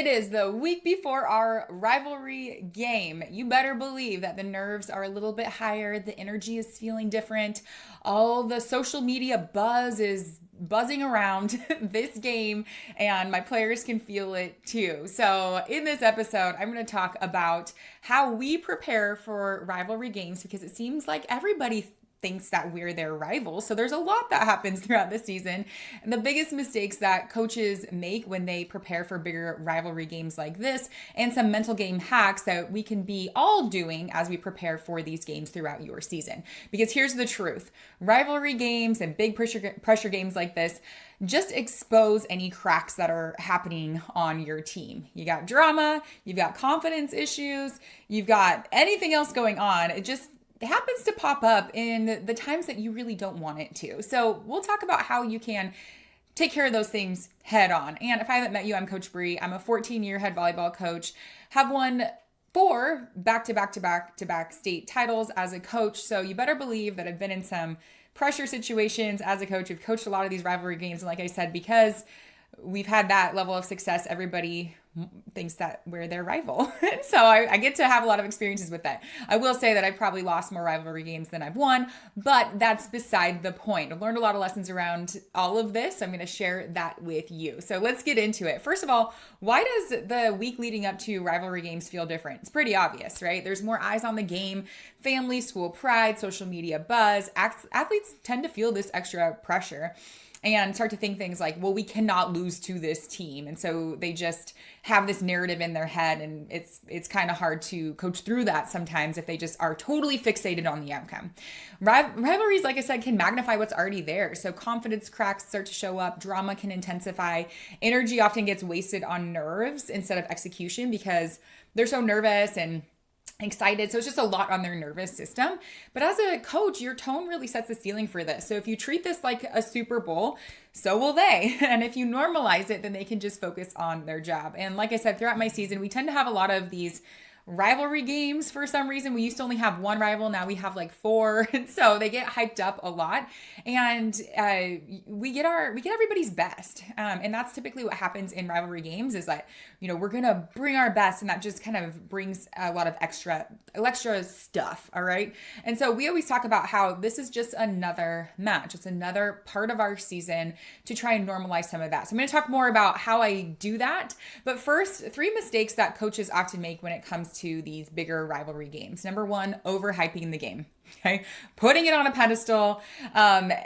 It is the week before our rivalry game. You better believe that the nerves are a little bit higher. The energy is feeling different. All the social media buzz is buzzing around this game, and my players can feel it too. So, in this episode, I'm going to talk about how we prepare for rivalry games because it seems like everybody thinks that we're their rivals. So there's a lot that happens throughout the season. And the biggest mistakes that coaches make when they prepare for bigger rivalry games like this, and some mental game hacks that we can be all doing as we prepare for these games throughout your season. Because here's the truth. Rivalry games and big pressure games like this just expose any cracks that are happening on your team. You got drama, you've got confidence issues, you've got anything else going on. It happens to pop up in the times that you really don't want it to. So we'll talk about how you can take care of those things head on. And if I haven't met you, I'm Coach Bre. I'm a 14-year head volleyball coach. Have won 4 back-to-back state titles as a coach. So you better believe that I've been in some pressure situations as a coach. We've coached a lot of these rivalry games. And like I said, because we've had that level of success, everybody thinks that we're their rival. So I get to have a lot of experiences with that. I will say that I've probably lost more rivalry games than I've won, but that's beside the point. I've learned a lot of lessons around all of this. So I'm going to share that with you. So let's get into it. First of all, why does the week leading up to rivalry games feel different? It's pretty obvious, right? There's more eyes on the game, family, school pride, social media buzz. Athletes tend to feel this extra pressure and start to think things like, well, we cannot lose to this team. And so they just have this narrative in their head, and it's kind of hard to coach through that sometimes if they just are totally fixated on the outcome. Rivalries, like I said, can magnify what's already there. So confidence cracks start to show up, drama can intensify, energy often gets wasted on nerves instead of execution because they're so nervous and excited. So it's just a lot on their nervous system. But as a coach, your tone really sets the ceiling for this. So if you treat this like a Super Bowl, so will they. And if you normalize it, then they can just focus on their job. And like I said, throughout my season, we tend to have a lot of these rivalry games for some reason. We used to only have one rival. Now we have like 4. And so they get hyped up a lot. And we get everybody's best. And that's typically what happens in rivalry games is that, we're going to bring our best. And that just kind of brings a lot of extra stuff. All right. And so we always talk about how this is just another match. It's another part of our season to try and normalize some of that. So I'm going to talk more about how I do that. But first, 3 mistakes that coaches often make when it comes to these bigger rivalry games. Number 1, overhyping the game. Okay, putting it on a pedestal.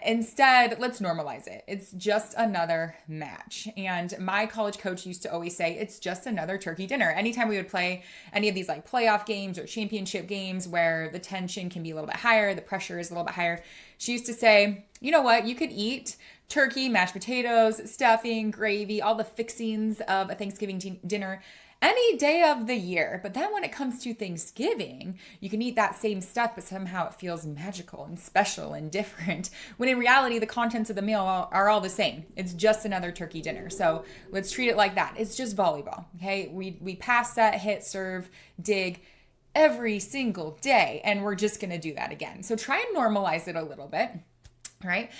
Instead, let's normalize it. It's just another match. And my college coach used to always say, it's just another turkey dinner. Anytime we would play any of these like playoff games or championship games where the tension can be a little bit higher, the pressure is a little bit higher, she used to say, you know what, you could eat turkey, mashed potatoes, stuffing, gravy, all the fixings of a Thanksgiving dinner any day of the year. But then when it comes to Thanksgiving, you can eat that same stuff, but somehow it feels magical and special and different. When in reality, the contents of the meal are all the same. It's just another turkey dinner. So let's treat it like that. It's just volleyball. Okay. We pass, set, hit, serve, dig every single day. And we're just going to do that again. So try and normalize it a little bit. Right.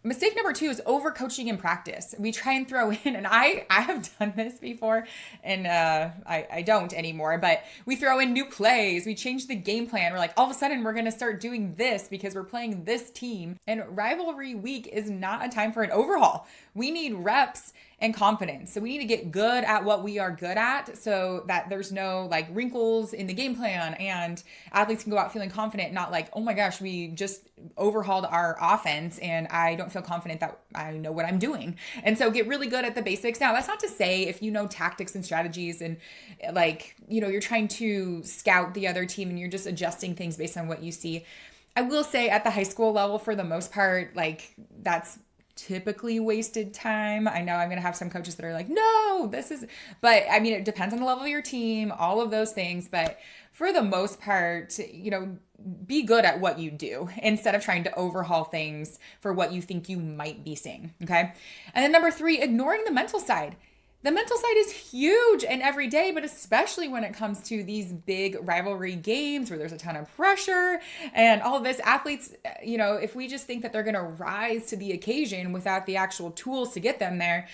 Mistake number 2 is overcoaching in practice. We try and throw in, and I have done this before, and I don't anymore, but we throw in new plays. We change the game plan. We're like, all of a sudden, we're going to start doing this because we're playing this team. And rivalry week is not a time for an overhaul. We need reps and confidence. So we need to get good at what we are good at so that there's no like wrinkles in the game plan and athletes can go out feeling confident, not like, oh my gosh, we just overhauled our offense and I don't feel confident that I know what I'm doing. And so get really good at the basics. Now, that's not to say if you know tactics and strategies and like, you're trying to scout the other team and you're just adjusting things based on what you see. I will say at the high school level, for the most part, like that's typically wasted time. I know I'm going to have some coaches that are like, no, but I mean, it depends on the level of your team, all of those things. But for the most part, be good at what you do instead of trying to overhaul things for what you think you might be seeing. Okay. And then number 3, ignoring the mental side. the mental side is huge and every day, but especially when it comes to these big rivalry games where there's a ton of pressure and all of this. Athletes, if we just think that they're going to rise to the occasion without the actual tools to get them there,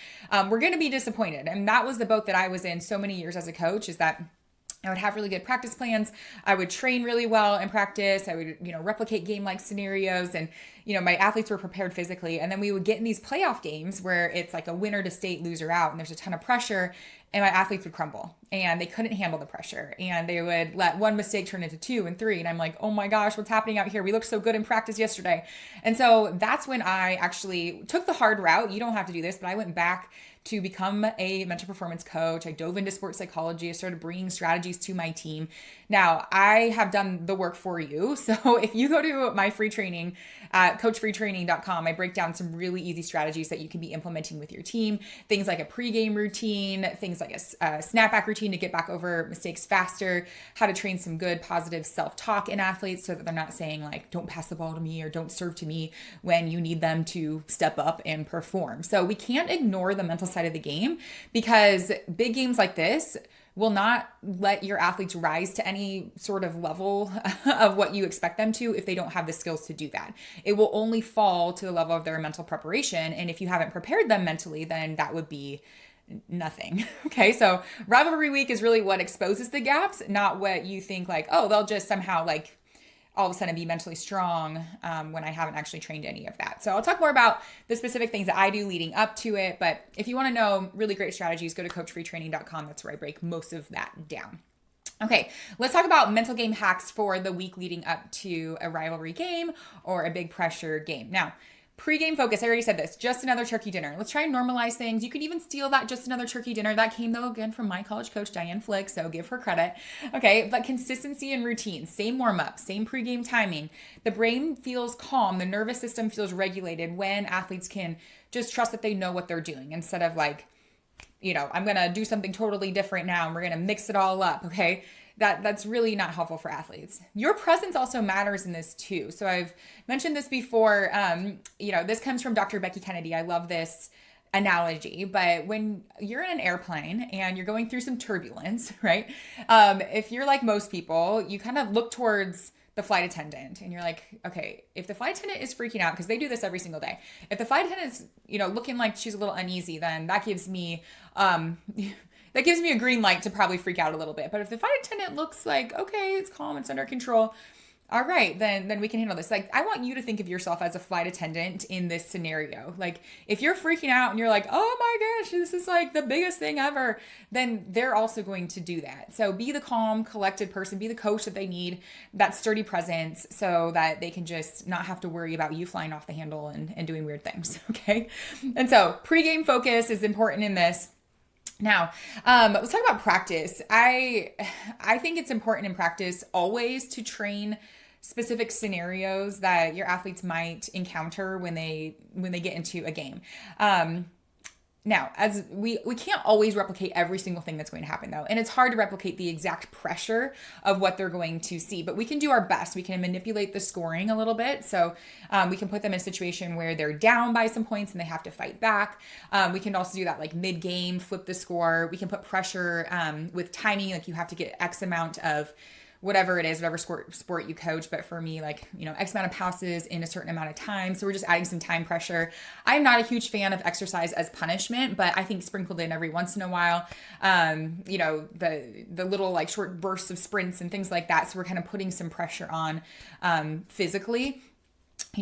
we're going to be disappointed. And that was the boat that I was in so many years as a coach, is that I would have really good practice plans. I would train really well in practice. I would, replicate game-like scenarios, and, my athletes were prepared physically. And then we would get in these playoff games where it's like a winner to state, loser out, and there's a ton of pressure, and my athletes would crumble and they couldn't handle the pressure, and they would let one mistake turn into 2 and 3. And I'm like, oh my gosh, what's happening out here? We looked so good in practice yesterday. And so that's when I actually took the hard route. You don't have to do this, but I went back to become a mental performance coach. I dove into sports psychology. I started bringing strategies to my team. Now, I have done the work for you. So if you go to my free training at coachbretraining.com, I break down some really easy strategies that you can be implementing with your team. Things like a pregame routine, things like a SnapBack routine to get back over mistakes faster, how to train some good positive self-talk in athletes so that they're not saying like, don't pass the ball to me or don't serve to me when you need them to step up and perform. So we can't ignore the mental side of the game, because big games like this will not let your athletes rise to any sort of level of what you expect them to if they don't have the skills to do that. It will only fall to the level of their mental preparation. And if you haven't prepared them mentally, then that would be nothing. Okay. So rivalry week is really what exposes the gaps, not what you think like, oh, they'll just somehow like all of a sudden be mentally strong when I haven't actually trained any of that. So I'll talk more about the specific things that I do leading up to it. But if you want to know really great strategies, go to coachbretraining.com. That's where I break most of that down. Okay, let's talk about mental game hacks for the week leading up to a rivalry game or a big pressure game. Now, pre-game focus, I already said this, just another turkey dinner. Let's try and normalize things. You could even steal that just another turkey dinner. That came though again from my college coach, Diane Flick, so give her credit. Okay, but consistency and routine, same warm-up, same pre-game timing. The brain feels calm, the nervous system feels regulated when athletes can just trust that they know what they're doing instead of like, I'm going to do something totally different now and we're going to mix it all up, okay? That's really not helpful for athletes. Your presence also matters in this too. So I've mentioned this before. This comes from Dr. Becky Kennedy. I love this analogy, but when you're in an airplane and you're going through some turbulence, right? If you're like most people, you kind of look towards the flight attendant and you're like, okay, if the flight attendant is freaking out, because they do this every single day. If the flight attendant is, looking like she's a little uneasy, then that gives me, a green light to probably freak out a little bit. But if the flight attendant looks like, okay, it's calm, it's under control, all right, then we can handle this. Like, I want you to think of yourself as a flight attendant in this scenario. Like, if you're freaking out and you're like, oh my gosh, this is like the biggest thing ever, then they're also going to do that. So be the calm, collected person, be the coach that they need, that sturdy presence, so that they can just not have to worry about you flying off the handle and doing weird things, okay? And so pre-game focus is important in this. Now, let's talk about practice. I think it's important in practice always to train specific scenarios that your athletes might encounter when they get into a game. Now, as we can't always replicate every single thing that's going to happen though. And it's hard to replicate the exact pressure of what they're going to see, but we can do our best. We can manipulate the scoring a little bit. So we can put them in a situation where they're down by some points and they have to fight back. We can also do that like mid-game, flip the score. We can put pressure with timing, like you have to get X amount of whatever it is, whatever sport you coach. But for me, like, X amount of passes in a certain amount of time. So we're just adding some time pressure. I'm not a huge fan of exercise as punishment, but I think sprinkled in every once in a while, the little like short bursts of sprints and things like that. So we're kind of putting some pressure on physically.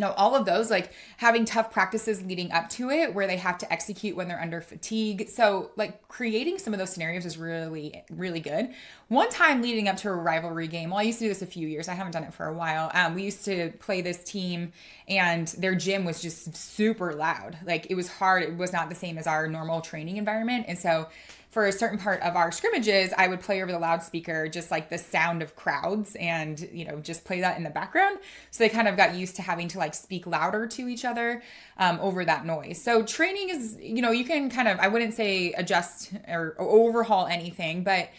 All of those, like having tough practices leading up to it where they have to execute when they're under fatigue. So like creating some of those scenarios is really, really good. One time leading up to a rivalry game, well, I used to do this a few years. I haven't done it for a while. We used to play this team and their gym was just super loud. Like it was hard. It was not the same as our normal training environment. And so for a certain part of our scrimmages, I would play over the loudspeaker, just like the sound of crowds and, just play that in the background. So they kind of got used to having to like speak louder to each other over that noise. So training is, you can kind of, I wouldn't say adjust or overhaul anything, but,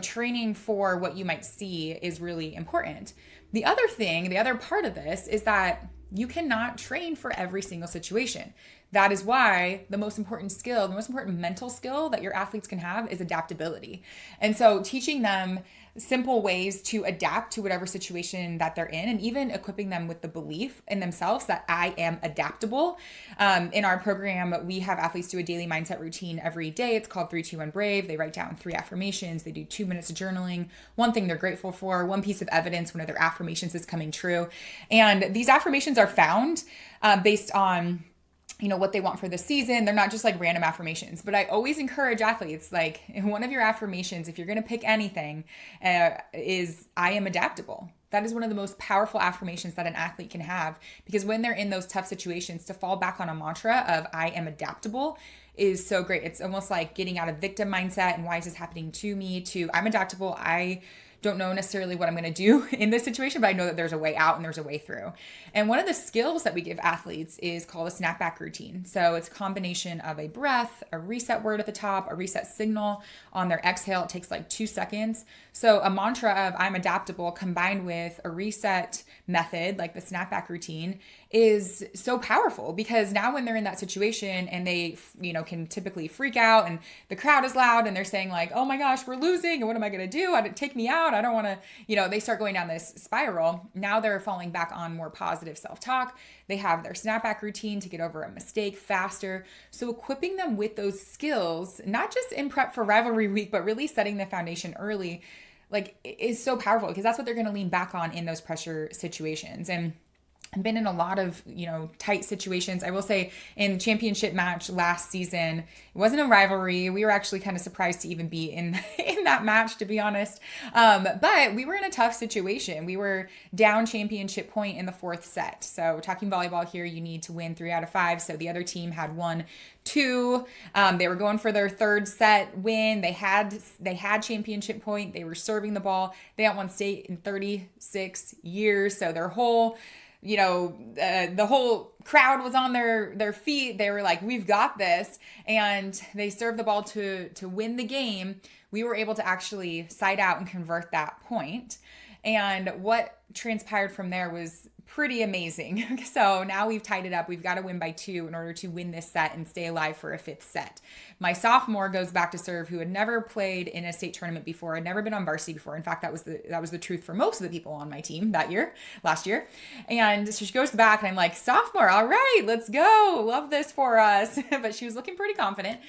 training for what you might see is really important. The other part of this is that you cannot train for every single situation. that is why the most important skill, the most important mental skill that your athletes can have is adaptability. And so teaching them simple ways to adapt to whatever situation that they're in, and even equipping them with the belief in themselves that I am adaptable. In our program, we have athletes do a daily mindset routine every day. It's called 3-2-1 Brave. They write down 3 affirmations. They do 2 minutes of journaling, one thing they're grateful for, one piece of evidence, one of their affirmations is coming true. And these affirmations are found based on what they want for the season. They're not just like random affirmations, but I always encourage athletes, like, one of your affirmations, if you're going to pick anything, is I am adaptable. That is one of the most powerful affirmations that an athlete can have, because when they're in those tough situations, to fall back on a mantra of I am adaptable is so great. It's almost like getting out of victim mindset and why is this happening to me, to I'm adaptable. I don't know necessarily what I'm going to do in this situation, but I know that there's a way out and there's a way through. And one of the skills that we give athletes is called a SnapBack routine. So it's a combination of a breath, a reset word at the top, a reset signal on their exhale. It takes like 2 seconds. So a mantra of I'm adaptable combined with a reset method, like the SnapBack routine, is so powerful, because now when they're in that situation and they, can typically freak out and the crowd is loud and they're saying like, oh my gosh, we're losing. And what am I going to do? Take me out. I don't want to, they start going down this spiral. Now they're falling back on more positive self-talk. They have their snapback routine to get over a mistake faster. So equipping them with those skills, not just in prep for rivalry week, but really setting the foundation early, like, is so powerful, because that's what they're going to lean back on in those pressure situations. And I've been in a lot of, tight situations. I will say in the championship match last season, it wasn't a rivalry. We were actually kind of surprised to even be in that match, to be honest. But we were in a tough situation. We were down championship point in the 4th set. So talking volleyball here, you need to win 3 out of 5. So the other team had won 2. They were going for their 3rd set win. They had championship point. They were serving the ball. They hadn't won state in 36 years. So their whole the whole crowd was on their feet. They were like, we've got this. And they served the ball to win the game. We were able to actually side out and convert that point. And what transpired from there was pretty amazing. So now we've tied it up. We've got to win by 2 in order to win this set and stay alive for a 5th set. My sophomore goes back to serve, who had never played in a state tournament before, had never been on varsity before. In fact, that was the truth for most of the people on my team last year. And so she goes back and I'm like, sophomore, all right, let's go. Love this for us. But she was looking pretty confident.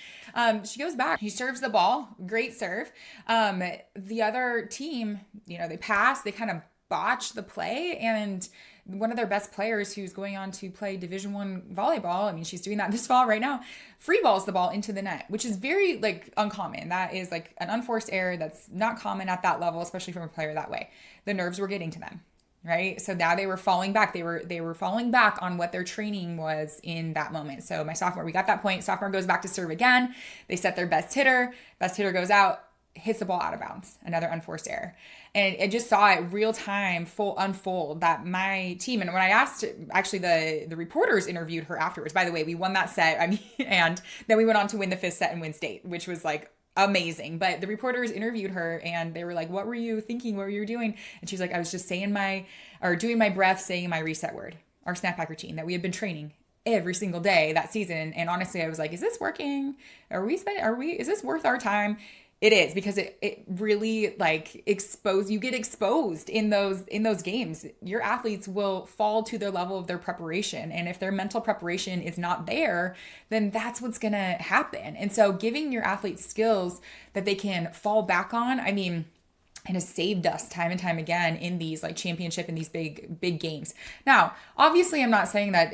She goes back, he serves the ball, great serve. The other team, they pass, they kind of botch the play, and one of their best players, who's going on to play Division I volleyball, I mean, she's doing that this fall right now, free balls the ball into the net, which is very uncommon. That is like an unforced error that's not common at that level, especially from a player that way. The nerves were getting to them, right? So now they were falling back. They were falling back on what their training was in that moment. So my sophomore, we got that point. Sophomore goes back to serve again. They set their best hitter. Best hitter goes out, hits the ball out of bounds, another unforced error. And I just saw it real time unfold that my team, and when I asked, actually the reporters interviewed her afterwards. By the way, we won that set. And then we went on to win the 5th set and win state, which was like amazing. But the reporters interviewed her and they were like, what were you thinking? What were you doing? And she's like, I was just doing my breath, saying my reset word, our snapback routine that we had been training every single day that season. And honestly, I was like, is this working? Is this worth our time? It is, because it really you get exposed in those games. Your athletes will fall to their level of their preparation. And if their mental preparation is not there, then that's what's going to happen. And so giving your athletes skills that they can fall back on, and has saved us time and time again in these championship and these big games. Now, obviously, I'm not saying that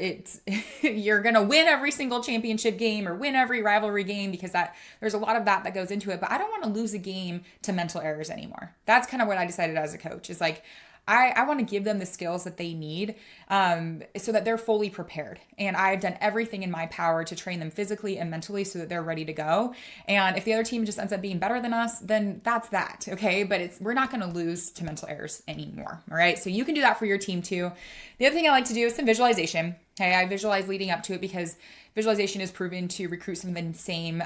you're going to win every single championship game or win every rivalry game, because there's a lot of that goes into it, but I don't want to lose a game to mental errors anymore. That's kind of what I decided as a coach, is I want to give them the skills that they need so that they're fully prepared. And I've done everything in my power to train them physically and mentally so that they're ready to go. And if the other team just ends up being better than us, then that's that, okay? But we're not going to lose to mental errors anymore, all right? So you can do that for your team too. The other thing I like to do is some visualization. Okay, I visualize leading up to it, because visualization is proven to recruit some of the same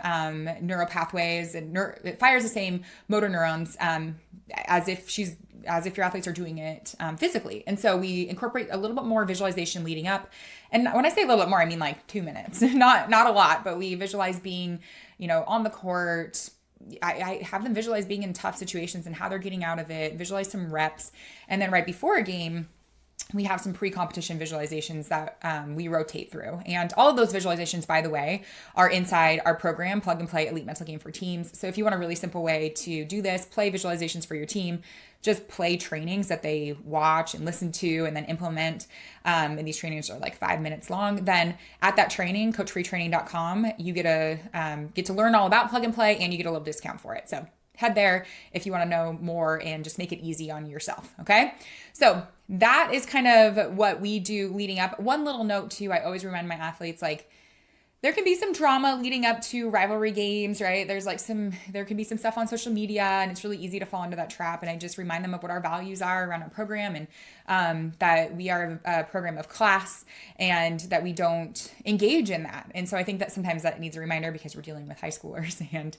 neural pathways, and it fires the same motor neurons as if she's as if your athletes are doing it physically. And so we incorporate a little bit more visualization leading up. And when I say a little bit more, I mean like 2 minutes, not a lot, but we visualize being, on the court. I have them visualize being in tough situations and how they're getting out of it, visualize some reps. And then right before a game, we have some pre-competition visualizations that we rotate through. And all of those visualizations, by the way, are inside our program, Plug and Play Elite Mental Game for Teams. So if you want a really simple way to do this, play visualizations for your team, just play trainings that they watch and listen to and then implement. And these trainings are like 5 minutes long. Then at that training, coachbretraining.com, you get to learn all about Plug and Play, and you get a little discount for it. So head there if you want to know more and just make it easy on yourself. Okay. So that is kind of what we do leading up. One little note too, I always remind my athletes, like, there can be some drama leading up to rivalry games, right? There can be some stuff on social media, and it's really easy to fall into that trap. And I just remind them of what our values are around our program, and that we are a program of class and that we don't engage in that. And so I think that sometimes that needs a reminder because we're dealing with high schoolers and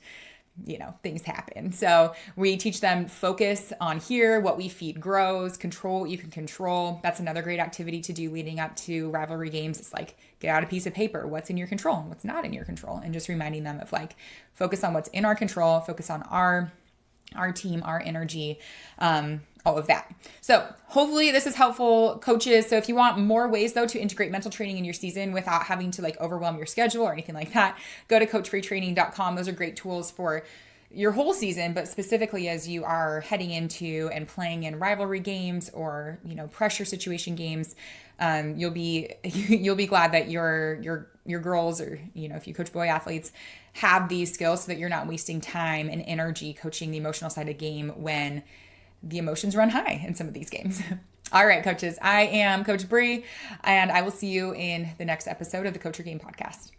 things happen. So we teach them focus on here, what we feed grows, control what you can control. That's another great activity to do leading up to rivalry games. It's like, get out a piece of paper, what's in your control and what's not in your control. And just reminding them of like, focus on what's in our control, focus on our team, our energy, all of that. So hopefully this is helpful, coaches. So if you want more ways though to integrate mental training in your season without having to like overwhelm your schedule or anything like that, go to coachbretraining.com. Those are great tools for your whole season, but specifically as you are heading into and playing in rivalry games or, pressure situation games. You'll be glad that your girls, or, if you coach boy athletes, have these skills so that you're not wasting time and energy coaching the emotional side of game when the emotions run high in some of these games. All right, coaches, I am Coach Bre, and I will see you in the next episode of the Coach Your Game podcast.